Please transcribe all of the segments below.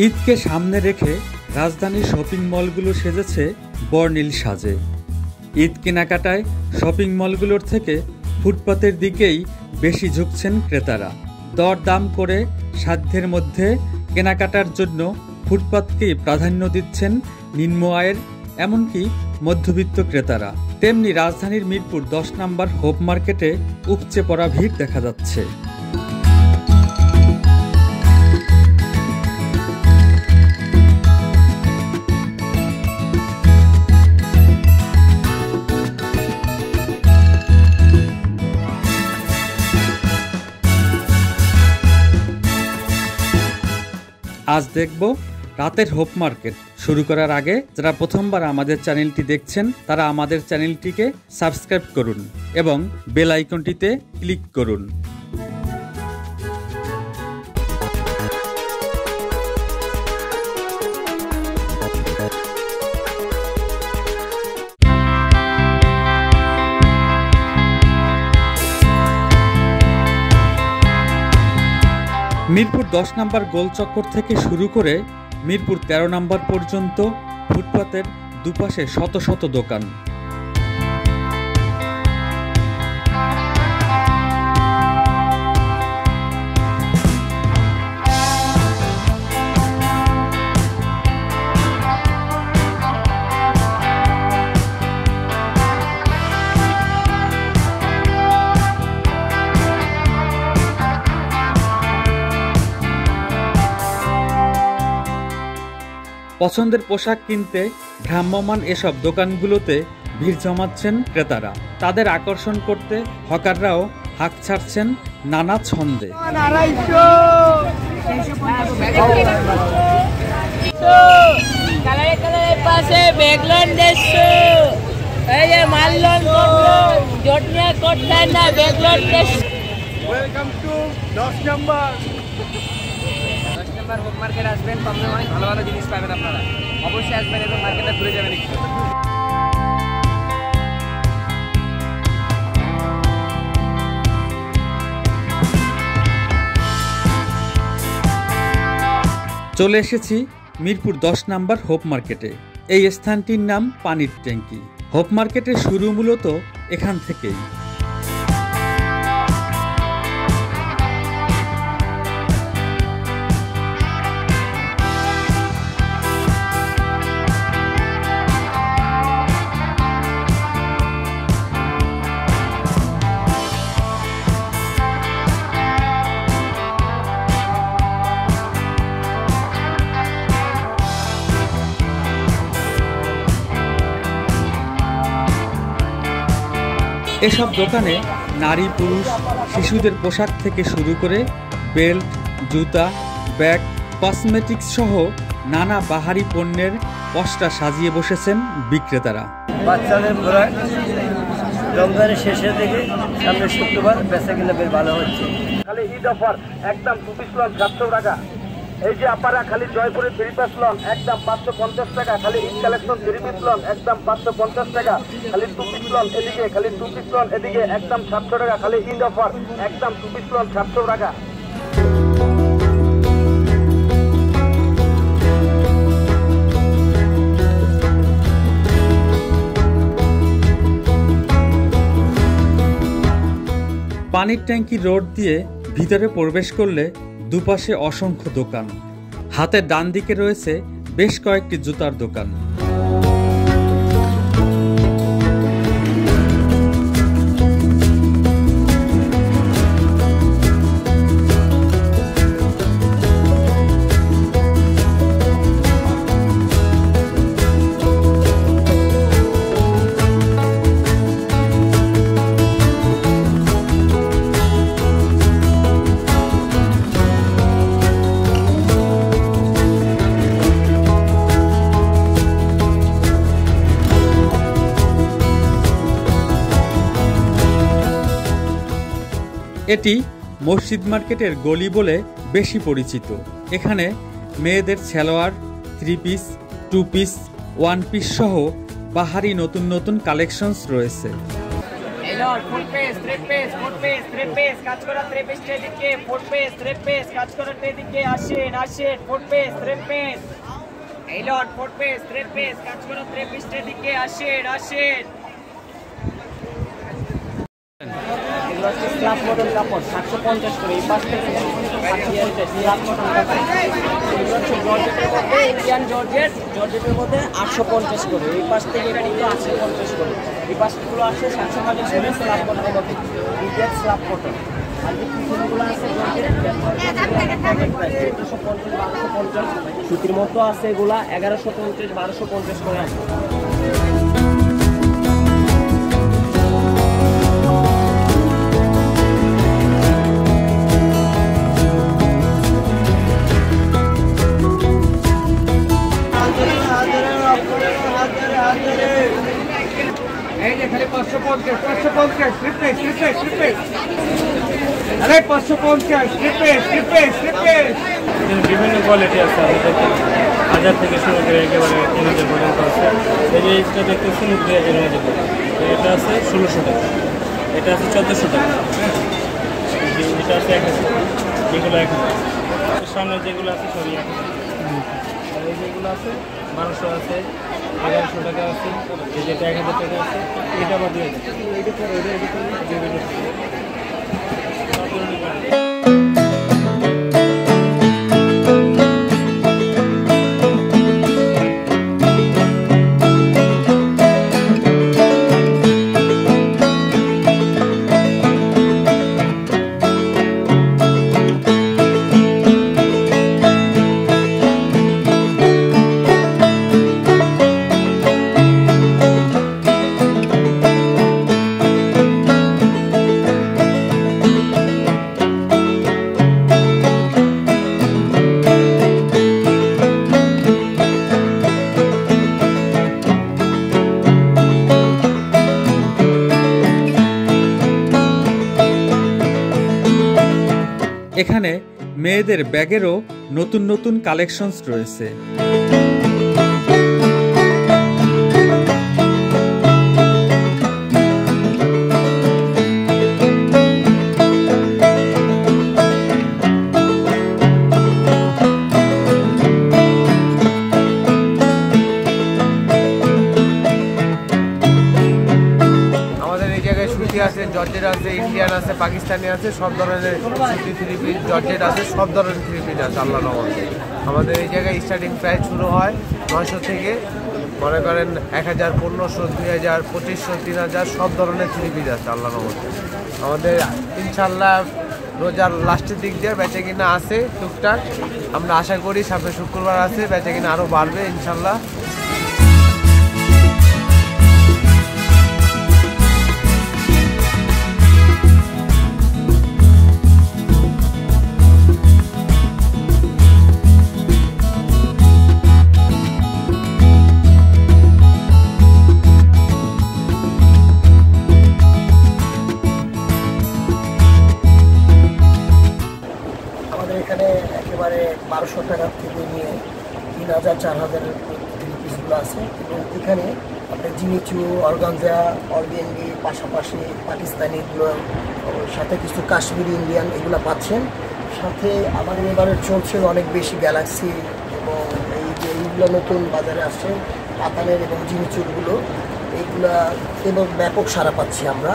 ঈদকে সামনে রেখে রাজধানীর শপিং মলগুলো সেজেছে বর্ণিল সাজে। ঈদ কেনাকাটায় শপিং মলগুলোর থেকে ফুটপাতের দিকেই বেশি ঝুঁকছেন ক্রেতারা। দরদাম করে সাধ্যের মধ্যে কেনাকাটার জন্য ফুটপাতকেই প্রাধান্য দিচ্ছেন নিম্ন আয়ের এমনকি মধ্যবিত্ত ক্রেতারা। তেমনি রাজধানীর মিরপুর 10 নম্বর হোপ মার্কেটে উপচে পড়া ভিড় দেখা যাচ্ছে। আজ দেখব রাতের হোপ মার্কেট। শুরু করার আগে যারা প্রথমবার আমাদের চ্যানেলটি দেখছেন তারা আমাদের চ্যানেলটিকে সাবস্ক্রাইব করুন এবং বেল আইকনটিতে ক্লিক করুন। মিরপুর 10 নম্বর গোলচক্কর থেকে শুরু করে মিরপুর 13 নম্বর পর্যন্ত ফুটপাতের দুপাশে শত শত দোকান। পছন্দের পোশাক কিনতে ভ্রাম্যমাণ এসব দোকানগুলোতে ভিড় জমাচ্ছেন ক্রেতারা। তাদের আকর্ষণ করতে হকাররাও হাঁক ছাড়ছেন নানা ছন্দে। হোপ মার্কেট আসবেন, কমে অনেক ভালো ভালো জিনিস পাবেন। আপনারা অবশ্যই আসবেন এবং মার্কেটটা ঘুরে যাবেন একটু। চলে এসেছি মিরপুর 10 নম্বর হোপ মার্কেটে। এই স্থানটির নাম পানির ট্যাঙ্কি। হোপ মার্কেটের শুরু মূলত এখান থেকেই। এসব দোকানে নারী পুরুষ শিশুদের পোশাক থেকে শুরু করে বেল্ট, জুতা, ব্যাগ, কসমেটিক্স সহ নানা বাহারি পণ্যের পসরা সাজিয়ে বসেছেন বিক্রেতারা। বাচ্চাদের ঘোরায় রমজানের শেষের দিকে সামনে শুক্রবার বেচা কিনা বেশ ভালো হচ্ছে। খালি ঈদ অফার একদম 2 পিস লন 700 টাকা। এই যে আপনারা খালি জয়পুরে 3 পিস লন একদম 550 টাকা। খালি ঈদ কালেকশন 3 পিস লন একদম 550 টাকা। খালি 2 পিস লন এদিকে, খালি 2 পিস লন এদিকে একদম 700 টাকা। খালি ঈদ অফার একদম 2 পিস লন 700 টাকা। পানির ট্যাঙ্কি রোড দিয়ে ভিতরে প্রবেশ করলে দুপাশে অসংখ্য দোকান। হাতের ডান দিকে রয়েছে বেশ কয়েকটি জুতার দোকান। এটি মসজিদ মার্কেটের গলি বলে বেশি পরিচিত। এখানে মেয়েদের সালোয়ার, 3 পিস, 2 পিস, 1 পিস সহ বাহারি নতুন নতুন কালেকশনস রয়েছে। এই লট 4 পিস 3 পিস 4 পিস 3 পিস কাজ করা 3 পিস এদিকে 4 পিস 3 পিস কাজ করা এদিকে আসেন 4 পিস 3 পিস এই লট 4 পিস 3 পিস কাজ করা 3 পিস এদিকে আসেন এগুলো স্ল্যাব মডেল কাপড় 750 করে এই পাশ থেকে স্ল্যাব মডেল কাপড় এগুলো হচ্ছে জর্জেটের মধ্যে ইন্ডিয়ান জর্জেটের মধ্যে 850 করে এই পাশ থেকে এটা কিন্তু 850 করে এই পাশগুলো আসছে 750 করে স্ল্যাব মডেলের মধ্যে ইন্ডিয়ান স্ল্যাব মডেল আর যে পিছনগুলো আছে জর্জেট 1250 সুতির মতো আছে এগুলা 1150 1250 করে আসে এই যে খালি 550 আরে 550 বিভিন্ন কোয়ালিটি আছে আমাদের 1000 থেকে শুরু করে একেবারে 3000 পর্যন্ত আছে এই যে এটা দেখতেছেন 2000 এর মধ্যে এটা আছে 1600 টাকা এটা আছে 1400 টাকা এটা আছে 1000 এগুলো 1000 সামনে যেগুলো আছে সরি 1000 আর এই যেগুলো আছে 1200 আছে 1100 টাকা আছে এই যে 1000 টাকা আছে এটা বাদ দিয়ে এটা পরে এখানে মেয়েদের ব্যাগেরও নতুন নতুন কালেকশনস রয়েছে। আছে জর্জেট আছে ইন্ডিয়ান আছে পাকিস্তানি আছে সব ধরনের সুতি থ্রি পিস জর্জেট আছে সব ধরনের থ্রি পিস আছে আল্লাহ রহমতে আমাদের এই জায়গায় স্টার্টিং প্রাইস শুরু হয় 900 থেকে মনে করেন 1000 1500 2000 2500 3000 সব ধরনের থ্রি পিস আছে আল্লাহ রহমতে আমাদের ইনশাল্লাহ রোজার লাস্টের দিক দিয়ে বেচে কিনা আছে টুকটাক আমরা আশা করি সামনে শুক্রবার আছে বেচে কিনা আরও বাড়বে ইনশাল্লাহ। এখানে একেবারে 1200 টাকা থেকে নিয়ে 3000 4000 পিসগুলো আছে এবং এখানে আপনার জিমিচু অর্গানজা অর্গেন্ডি পাশাপাশি পাকিস্তানিগুলোর সাথে কিছু কাশ্মীরি ইন্ডিয়ান এগুলো পাচ্ছেন সাথে আমাদের এবারে চলছে অনেক বেশি গ্যালাক্সি এবং এই যে এইগুলো নতুন বাজারে আসছে পাতানের এবং জিমিচুরগুলো এইগুলা এবং ব্যাপক সাড়া পাচ্ছি আমরা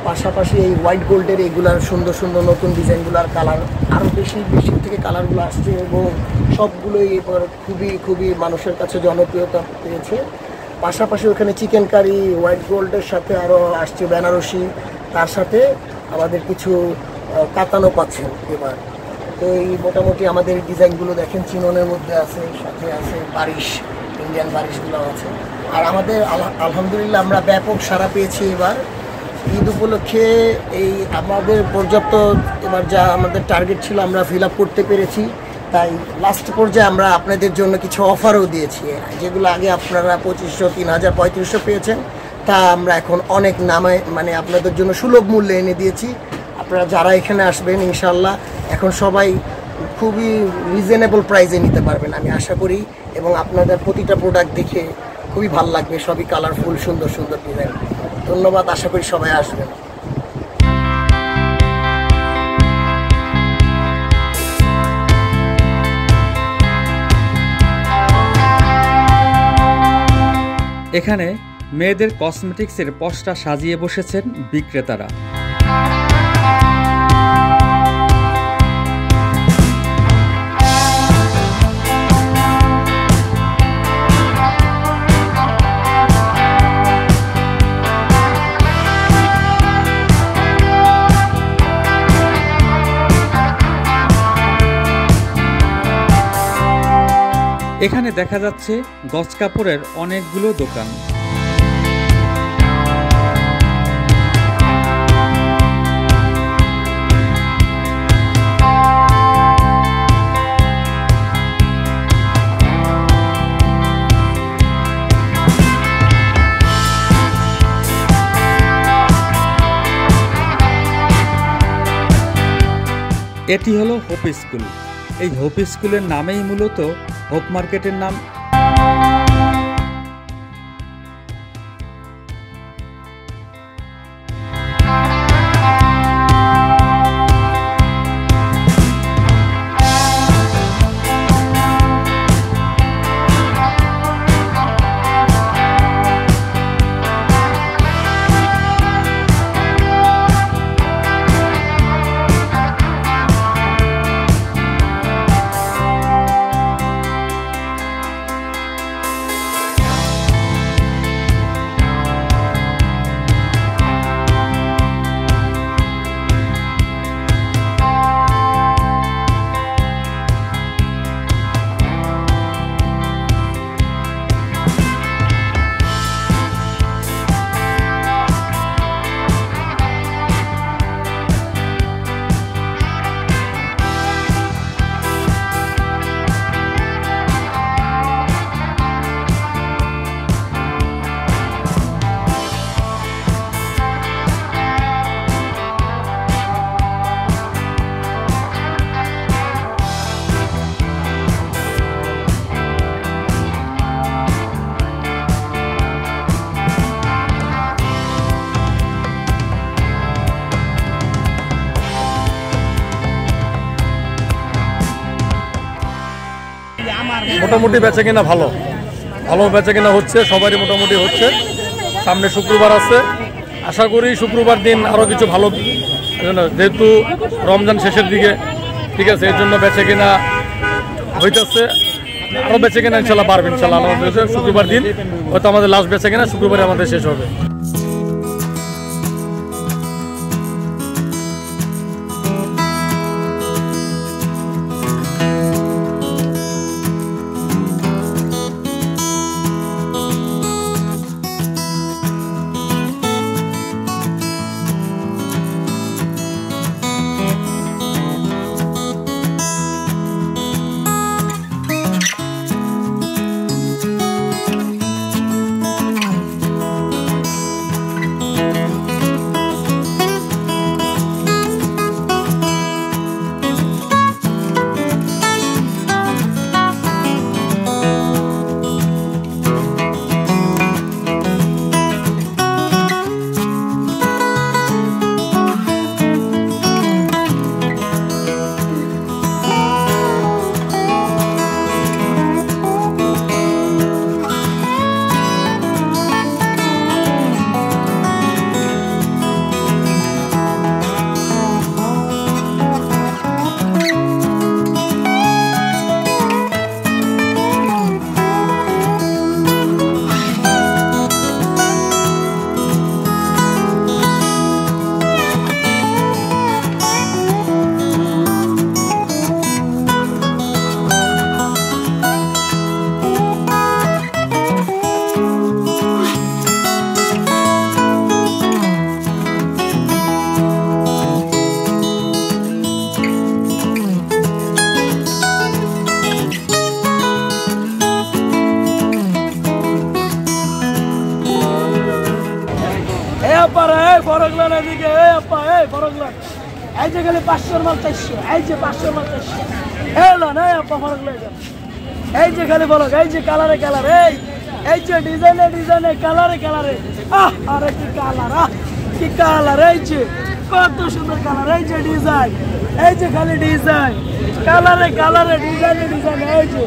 পাশাপাশি এই হোয়াইট গোল্ডের এইগুলার সুন্দর সুন্দর নতুন ডিজাইনগুলোর কালার আরও বেশি থেকে কালারগুলো আসছে এবং সবগুলোই এবার খুবই মানুষের কাছে জনপ্রিয়তা পেয়েছে পাশাপাশি ওখানে চিকেন কারি হোয়াইট গোল্ডের সাথে আরও আসছে বেনারসি তার সাথে আমাদের কিছু কাতানো পাচ্ছেন এবার তো এই মোটামুটি আমাদের ডিজাইনগুলো দেখেন চিননের মধ্যে আছে সাথে আছে বারিশ ইন্ডিয়ান বারিশগুলো আছে আর আমাদের আলহামদুলিল্লাহ আমরা ব্যাপক সাড়া পেয়েছি এবার ঈদ উপলক্ষে এই আমাদের পর্যাপ্ত এবার যা আমাদের টার্গেট ছিল আমরা ফিল আপ করতে পেরেছি তাই লাস্ট পর্যায়ে আমরা আপনাদের জন্য কিছু অফারও দিয়েছি যেগুলো আগে আপনারা 2500 3000 3500 পেয়েছেন তা আমরা এখন অনেক নামে মানে আপনাদের জন্য সুলভ মূল্যে এনে দিয়েছি আপনারা যারা এখানে আসবেন ইনশাআল্লাহ এখন সবাই খুবই রিজনেবল প্রাইসে নিতে পারবেন আমি আশা করি এবং আপনাদের প্রতিটা প্রোডাক্ট দেখে খুবই ভালো লাগবে সবই কালারফুল সুন্দর সুন্দর ডিজাইন ধন্যবাদ আশা করি সবাই আসবেন। এখানে মেয়েদের কসমেটিক্সের পসরা সাজিয়ে বসেছেন বিক্রেতারা। এখানে দেখা যাচ্ছে গজ কাপড়ের অনেকগুলো দোকান। এটি হলো হোপ স্কুল। এই হোপ স্কুলের নামেই মূলত হোপ মার্কেটের নাম। মোটামুটি বেচা কিনা ভালো বেচা কিনা হচ্ছে, সবারই মোটামুটি হচ্ছে। সামনে শুক্রবার আছে, আশা করি শুক্রবার দিন আরও কিছু ভালো, যেহেতু রমজান শেষের দিকে, ঠিক আছে, এর জন্য বেচা কিনা হইতেছে। আরও বেচা কিনা ইনশাল্লাহ পারবে, ইনশাল্লাহ আমাদের শুক্রবার দিন হয়তো আমাদের লাস্ট বেচা কিনা শুক্রবারে আমাদের শেষ হবে। ফরকলান এদিকে, আপা এই ফরকলান, এই যে গেলে 500 মাল 400, এই যে 500 মাল 400, এলান এই আপা ফরকলান, এই যে খালি বলো, এই যে কালারে কালার, এই যে ডিজাইনে ডিজাইনে কালারে কালারে, আরে কি কালার, কি কালার, এই যে কত সুন্দর কালার, এই যে ডিজাইন, এই যে খালি ডিজাইন, কালারে কালারে ডিজাইনে ডিজাইনে, এই যে